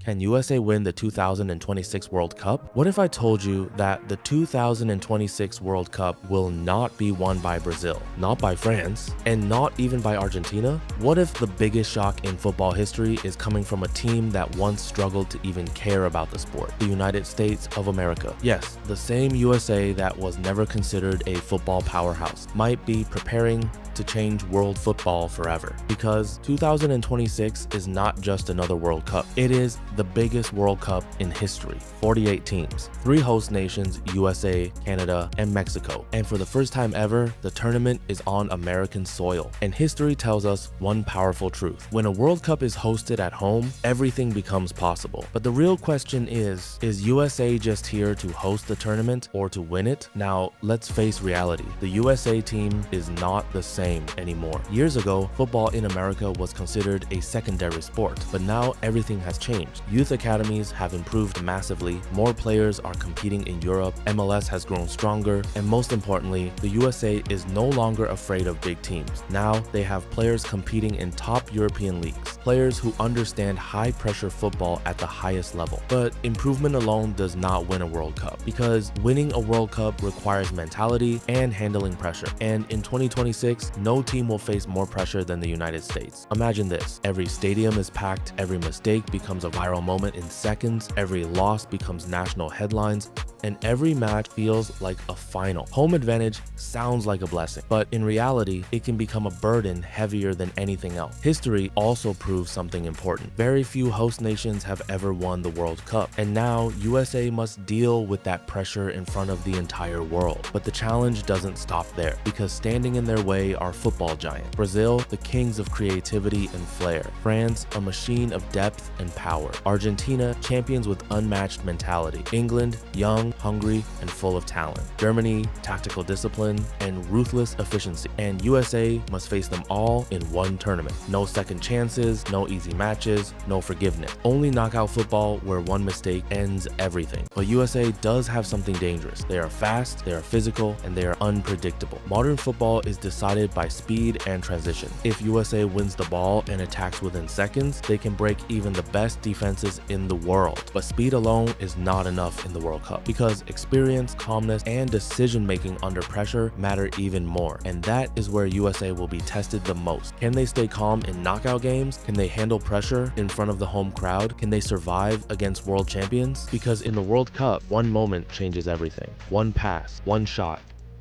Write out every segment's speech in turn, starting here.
Can USA win the 2026 World Cup? What if I told you that the 2026 World Cup will not be won by Brazil, not by France, and not even by Argentina? What if the biggest shock in football history is coming from a team that once struggled to even care about the sport, the United States of America? Yes, the same USA that was never considered a football powerhouse might be preparing to change world football forever, because 2026 is not just another World Cup. It is the biggest World Cup in history. 48 teams, 3 host nations, USA, Canada, and Mexico. And for the first time ever, the tournament is on American soil. And history tells us one powerful truth. When a World Cup is hosted at home, everything becomes possible. But the real question is USA just here to host the tournament or to win it? Now, let's face reality. The USA team is not the same anymore. Years ago, football in America was considered a secondary sport, but now everything has changed. Youth academies have improved massively, more players are competing in Europe, MLS has grown stronger, and most importantly, the USA is no longer afraid of big teams. Now, they have players competing in top European leagues, players who understand high-pressure football at the highest level. But improvement alone does not win a World Cup, because winning a World Cup requires mentality and handling pressure. And in 2026, no team will face more pressure than the United States. Imagine this: every stadium is packed, every mistake becomes a viral moment in seconds, every loss becomes national headlines, and every match feels like a final. Home advantage sounds like a blessing, but in reality, it can become a burden heavier than anything else. History also proves something important. Very few host nations have ever won the World Cup, and now USA must deal with that pressure in front of the entire world. But the challenge doesn't stop there, because standing in their way are football giants. Brazil, the kings of creativity and flair. France, a machine of depth and power. Argentina, champions with unmatched mentality. England, young, hungry, and full of talent. Germany, tactical discipline and ruthless efficiency. And USA must face them all in one tournament. No second chances, no easy matches, no forgiveness. Only knockout football where one mistake ends everything. But USA does have something dangerous. They are fast, they are physical, and they are unpredictable. Modern football is decided by speed and transition. If USA wins the ball and attacks within seconds, they can break even the best defenses in the world. But speed alone is not enough in the World Cup, because experience, calmness, and decision-making under pressure matter even more. And that is where USA will be tested the most. Can they stay calm in knockout games? Can they handle pressure in front of the home crowd? Can they survive against world champions? Because in the World Cup, one moment changes everything. One pass, one shot,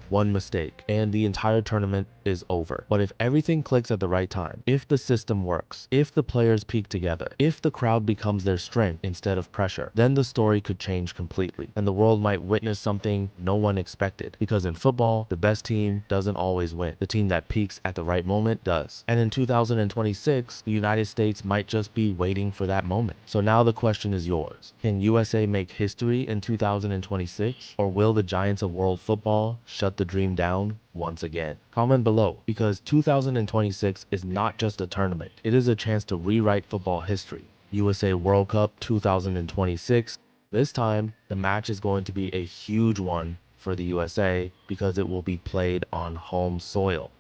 one mistake, and the entire tournament is over. But if everything clicks at the right time, if the system works, if the players peak together, if the crowd becomes their strength instead of pressure, then the story could change completely, and the world might witness something no one expected. Because in football, the best team doesn't always win. The team that peaks at the right moment does. And in 2026, the United States might just be waiting for that moment. So now the question is yours. Can USA make history in 2026? Or will the giants of world football shut the dream down once again? Comment below, because 2026 is not just a tournament, it is a chance to rewrite football history. USA World Cup 2026. This time, the match is going to be a huge one for the USA, because it will be played on home soil.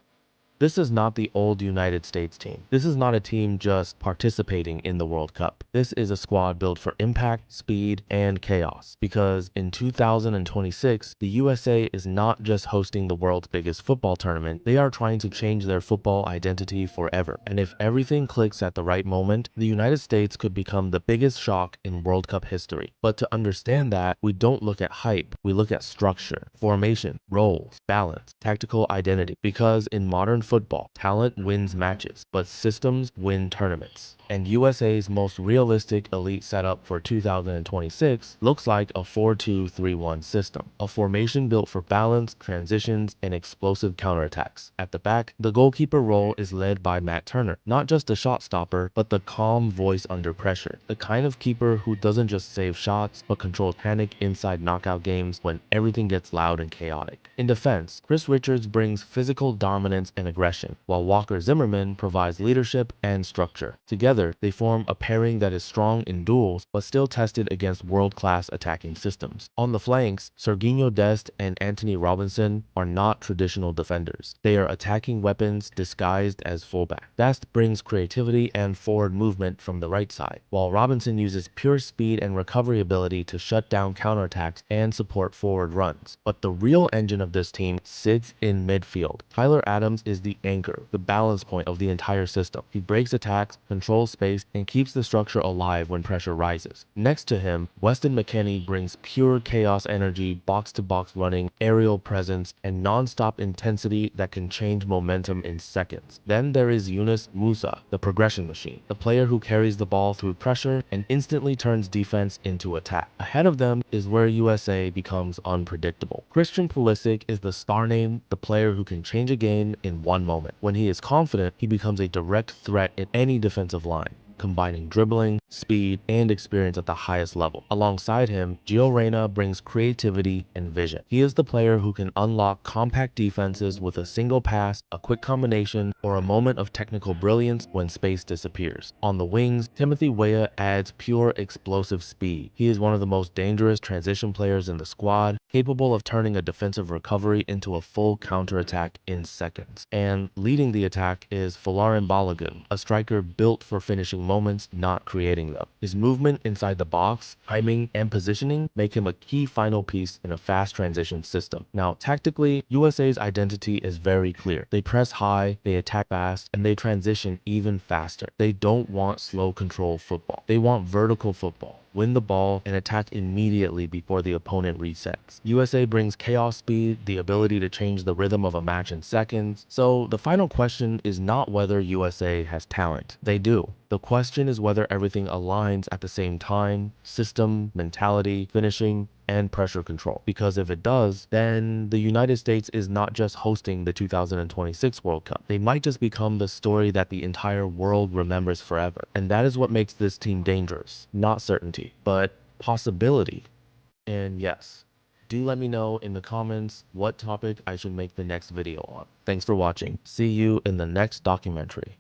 This is not the old United States team. This is not a team just participating in the World Cup. This is a squad built for impact, speed, and chaos. Because in 2026, the USA is not just hosting the world's biggest football tournament, they are trying to change their football identity forever. And if everything clicks at the right moment, the United States could become the biggest shock in World Cup history. But to understand that, we don't look at hype, we look at structure, formation, roles, balance, tactical identity. Because in modern football, talent wins matches, but systems win tournaments. And USA's most realistic elite setup for 2026 looks like a 4-2-3-1 system, a formation built for balance, transitions, and explosive counterattacks. At the back, the goalkeeper role is led by Matt Turner, not just a shot stopper, but the calm voice under pressure, the kind of keeper who doesn't just save shots, but controls panic inside knockout games when everything gets loud and chaotic. In defense, Chris Richards brings physical dominance and aggression, while Walker Zimmerman provides leadership and structure. Together, they form a pairing that is strong in duels but still tested against world-class attacking systems. On the flanks, Sergiño Dest and Antonee Robinson are not traditional defenders. They are attacking weapons disguised as fullback. Dest brings creativity and forward movement from the right side, while Robinson uses pure speed and recovery ability to shut down counterattacks and support forward runs. But the real engine of this team sits in midfield. Tyler Adams is the anchor, the balance point of the entire system. He breaks attacks, controls space, and keeps the structure alive when pressure rises. Next to him, Weston McKennie brings pure chaos energy, box-to-box running, aerial presence, and non-stop intensity that can change momentum in seconds. Then there is Yunus Musah, the progression machine, the player who carries the ball through pressure and instantly turns defense into attack. Ahead of them is where USA becomes unpredictable. Christian Pulisic is the star name, the player who can change a game in one moment. When he is confident, he becomes a direct threat in any defensive line, combining dribbling, speed, and experience at the highest level. Alongside him, Gio Reyna brings creativity and vision. He is the player who can unlock compact defenses with a single pass, a quick combination, or a moment of technical brilliance when space disappears. On the wings, Timothy Weah adds pure explosive speed. He is one of the most dangerous transition players in the squad, capable of turning a defensive recovery into a full counterattack in seconds. And leading the attack is Folarin Balogun, a striker built for finishing moments, not creating them. His movement inside the box, timing, and positioning make him a key final piece in a fast transition system. Now, tactically, USA's identity is very clear. They press high, they attack fast, and they transition even faster. They don't want slow control football. They want vertical football. Win the ball and attack immediately before the opponent resets. USA brings chaos speed, the ability to change the rhythm of a match in seconds. So the final question is not whether USA has talent. They do. The question is whether everything aligns at the same time: system, mentality, finishing, and pressure control. Because if it does, then the United States is not just hosting the 2026 World Cup. They might just become the story that the entire world remembers forever. And that is what makes this team dangerous. Not certainty, but possibility. And yes, do let me know in the comments what topic I should make the next video on. Thanks for watching. See you in the next documentary.